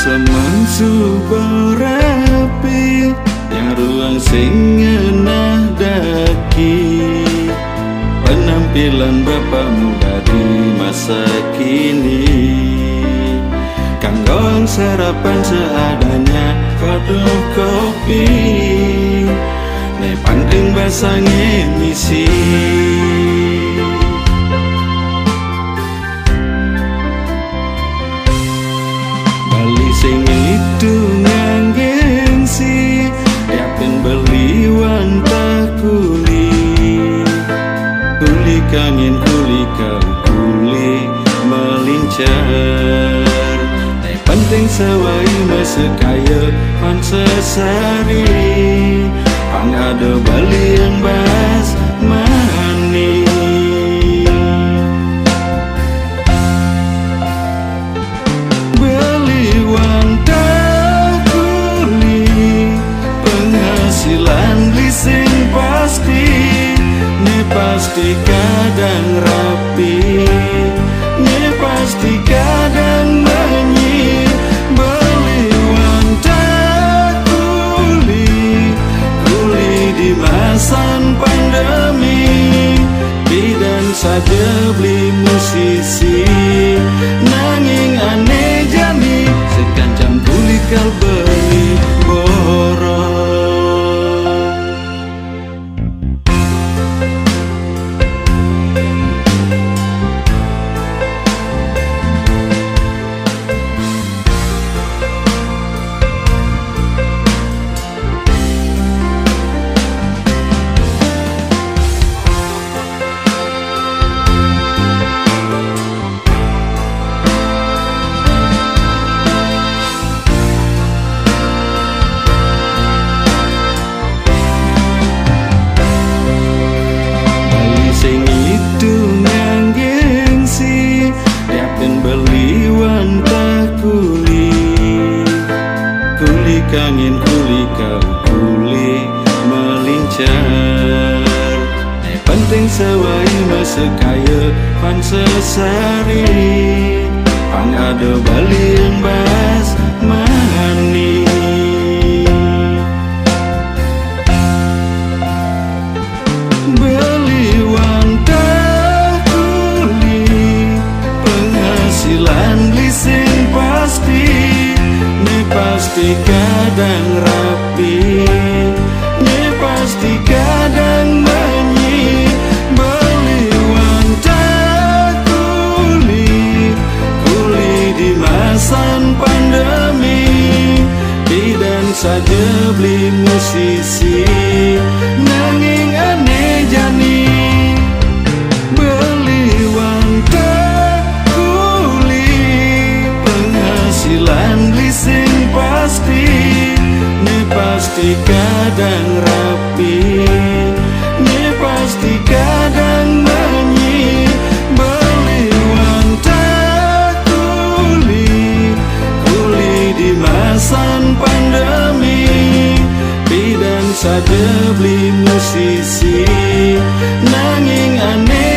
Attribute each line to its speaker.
Speaker 1: Semensu berapi yang ruang sing ngenah daki. Penampilan bapak muda di masa kini, kanggo sarapan seadanya kodoh kopi. Ne pandeng basange misi, sing itu nganggensi yakin beliwan tak kuli kangin kuli kuli melincar. Penting sewai mesekaya pan sesari pangada balian bas mani. Pasti kadang rapi, ne pasti kadang menyi. Beliwan tak kuli, kuli di masa pandemi. Bidan saja beli musisi, nanging aneh jani sekancam kuli kal beli borong. Sing itu nganggensi yakin beliwan tak kuli kuli kangin kuli kau kuli melincar. Penting sewai mesekaya pan sesari pangada balian bas mani. Pasti kadang rapi, ne pasti kadang menyi. Beliwan tak kuli, kuli di masa pandemi. Bidan saja beli musisi, nanging aneh jani. Beliwan tak kuli, penghasilan leasing pasti, ne pasti kadang rapi, ne pasti kadang menyi. Beliwan tak kuli, kuli di masa pandemi. Bidan saja beli musisi, nanging aneh